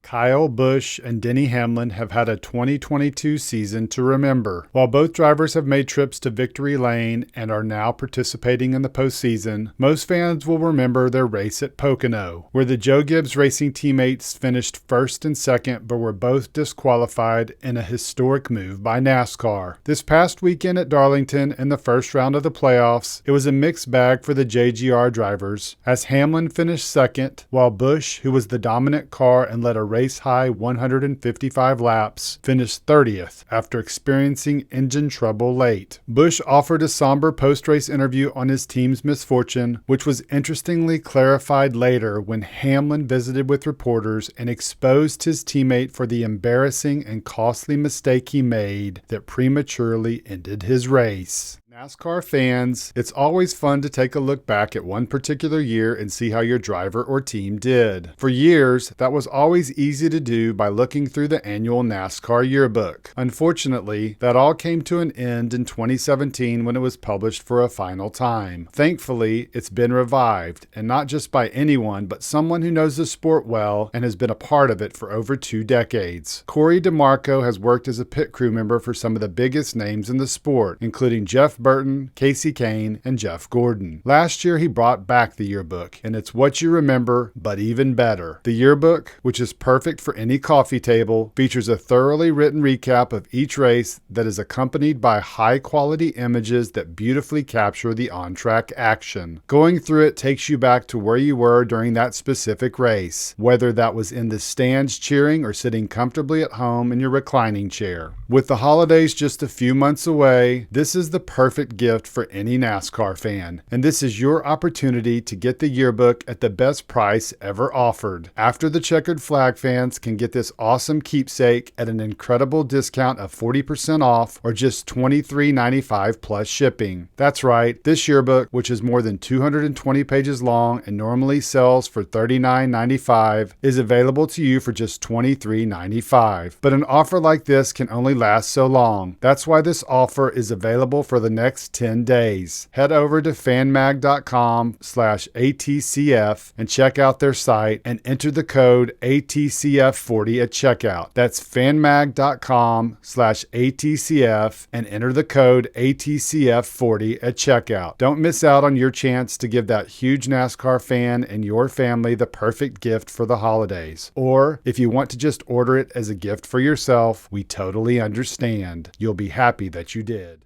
Kyle Busch and Denny Hamlin have had a 2022 season to remember. While both drivers have made trips to victory lane and are now participating in the postseason, most fans will remember their race at Pocono, where the Joe Gibbs Racing teammates finished first and second but were both disqualified in a historic move by NASCAR. This past weekend at Darlington in the first round of the playoffs, it was a mixed bag for the JGR drivers, as Hamlin finished second, while Busch, who was the dominant car and led a race-high 155 laps, finished 30th after experiencing engine trouble late. Busch offered a somber post-race interview on his team's misfortune, which was interestingly clarified later when Hamlin visited with reporters and exposed his teammate for the embarrassing and costly mistake he made that prematurely ended his race. NASCAR fans, it's always fun to take a look back at one particular year and see how your driver or team did. For years, that was always easy to do by looking through the annual NASCAR yearbook. Unfortunately, that all came to an end in 2017 when it was published for a final time. Thankfully, it's been revived, and not just by anyone, but someone who knows the sport well and has been a part of it for over 2 decades. Corey DeMarco has worked as a pit crew member for some of the biggest names in the sport, including Jeff Burton, Casey Kane, and Jeff Gordon. Last year, he brought back the yearbook, and it's what you remember, but even better. The yearbook, which is perfect for any coffee table, features a thoroughly written recap of each race that is accompanied by high-quality images that beautifully capture the on-track action. Going through it takes you back to where you were during that specific race, whether that was in the stands cheering or sitting comfortably at home in your reclining chair. With the holidays just a few months away, this is the perfect gift for any NASCAR fan, and this is your opportunity to get the yearbook at the best price ever offered. After the Checkered Flag fans can get this awesome keepsake at an incredible discount of 40% off or just $23.95 plus shipping. That's right, this yearbook, which is more than 220 pages long and normally sells for $39.95, is available to you for just $23.95. But an offer like this can only last so long. That's why this offer is available for the next 10 days. Head over to fanmag.com/ATCF and check out their site and enter the code ATCF40 at checkout. That's fanmag.com/ATCF and enter the code ATCF40 at checkout. Don't miss out on your chance to give that huge NASCAR fan and your family the perfect gift for the holidays. Or if you want to just order it as a gift for yourself, we totally understand. You'll be happy that you did.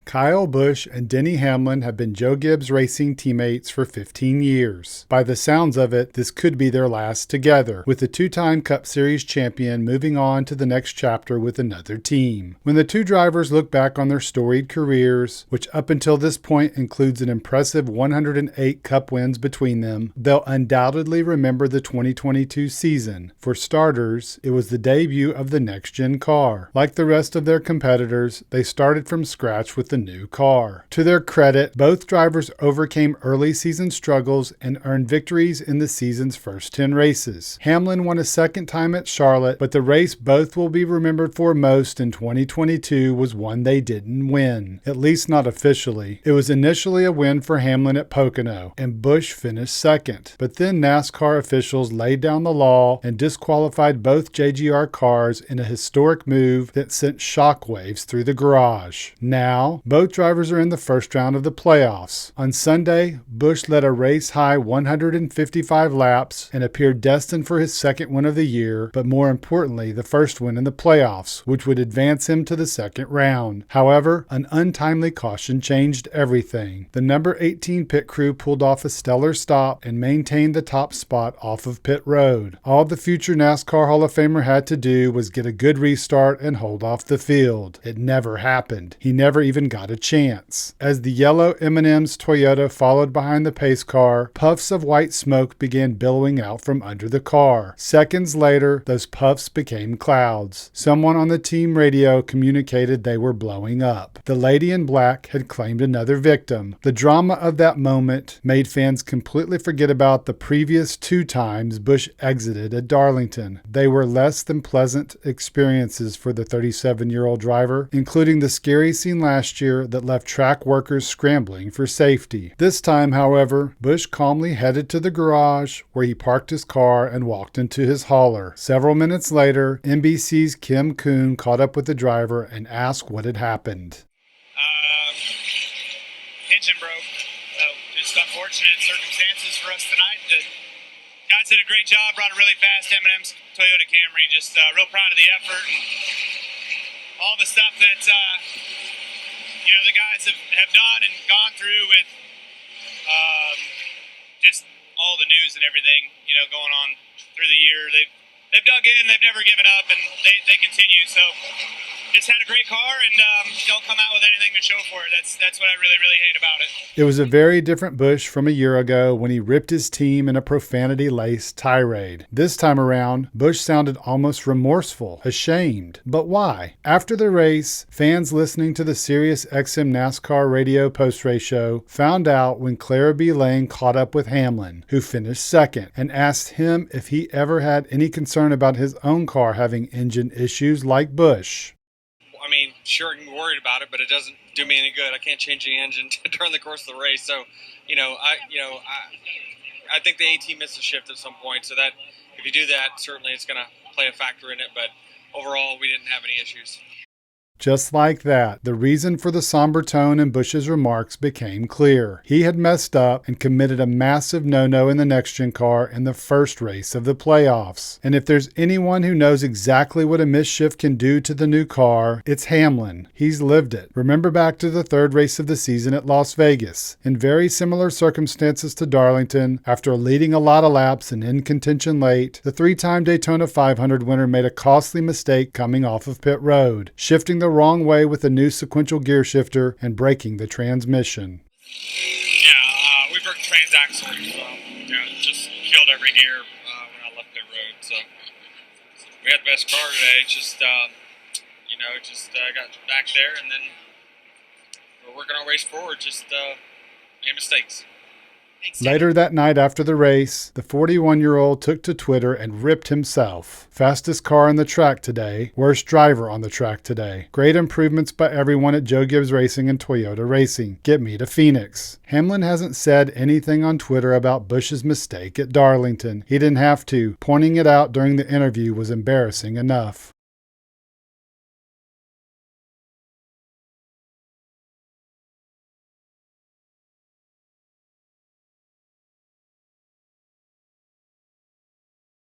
Kyle Busch and Denny Hamlin have been Joe Gibbs Racing teammates for 15 years. By the sounds of it, this could be their last together, with the 2-time Cup Series champion moving on to the next chapter with another team. When the two drivers look back on their storied careers, which up until this point includes an impressive 108 Cup wins between them, they'll undoubtedly remember the 2022 season. For starters, it was the debut of the next-gen car. Like the rest of their competitors, they started from scratch with the new car. To their credit, both drivers overcame early season struggles and earned victories in the season's first 10 races. Hamlin won a second time at Charlotte, but the race both will be remembered for most in 2022 was one they didn't win, at least not officially. It was initially a win for Hamlin at Pocono, and Busch finished second. But then NASCAR officials laid down the law and disqualified both JGR cars in a historic move that sent shockwaves through the garage. Now, both drivers are in the first round of the playoffs. On Sunday, Busch led a race-high 155 laps and appeared destined for his second win of the year, but more importantly, the first win in the playoffs, which would advance him to the second round. However, an untimely caution changed everything. The number 18 pit crew pulled off a stellar stop and maintained the top spot off of pit road. All the future NASCAR Hall of Famer had to do was get a good restart and hold off the field. It never happened. He never even got a chance. As the yellow M&M's Toyota followed behind the pace car, puffs of white smoke began billowing out from under the car. Seconds later, those puffs became clouds. Someone on the team radio communicated they were blowing up. The lady in black had claimed another victim. The drama of that moment made fans completely forget about the previous 2 times Busch exited at Darlington. They were less than pleasant experiences for the 37-year-old driver, including the scary scene last last year that left track workers scrambling for safety. This time, however, Busch calmly headed to the garage where he parked his car and walked into his hauler. Several minutes later, NBC's Kim Kuhn caught up with the driver and asked what had happened. Engine broke. So just unfortunate circumstances for us tonight. The guys did a great job, brought a really fast M&M's Toyota Camry. Just real proud of the effort and all the stuff that the guys have done and gone through with just all the news and everything going on through the year. They've dug in, they've never given up, and they continue. So just had a great car and don't come out with anything to show for it. That's what I really, really hate about it. It was a very different Busch from a year ago when he ripped his team in a profanity-laced tirade. This time around, Busch sounded almost remorseful, ashamed. But why? After the race, fans listening to the SiriusXM NASCAR Radio post-race show found out when Clara B. Lane caught up with Hamlin, who finished second, and asked him if he ever had any concern about his own car having engine issues like Busch. I mean, sure, I can be worried about it, but it doesn't do me any good. I can't change the engine during the course of the race. So, I think the AT missed a shift at some point. So that if you do that, certainly it's going to play a factor in it. But overall, we didn't have any issues. Just like that, the reason for the somber tone in Busch's remarks became clear. He had messed up and committed a massive no-no in the next-gen car in the first race of the playoffs. And if there's anyone who knows exactly what a misshift can do to the new car, it's Hamlin. He's lived it. Remember back to the third race of the season at Las Vegas. In very similar circumstances to Darlington, after leading a lot of laps and in contention late, the three-time Daytona 500 winner made a costly mistake coming off of pit road, shifting the wrong way with a new sequential gear shifter and breaking the transmission. Yeah, we broke the transaxle. Just killed every gear when I left the road. So we had the best car today. Just got back there, and then we're working our race forward. Just made mistakes. Later that night after the race, the 41-year-old took to Twitter and ripped himself. Fastest car on the track today. Worst driver on the track today. Great improvements by everyone at Joe Gibbs Racing and Toyota Racing. Get me to Phoenix. Hamlin hasn't said anything on Twitter about Busch's mistake at Darlington. He didn't have to. Pointing it out during the interview was embarrassing enough.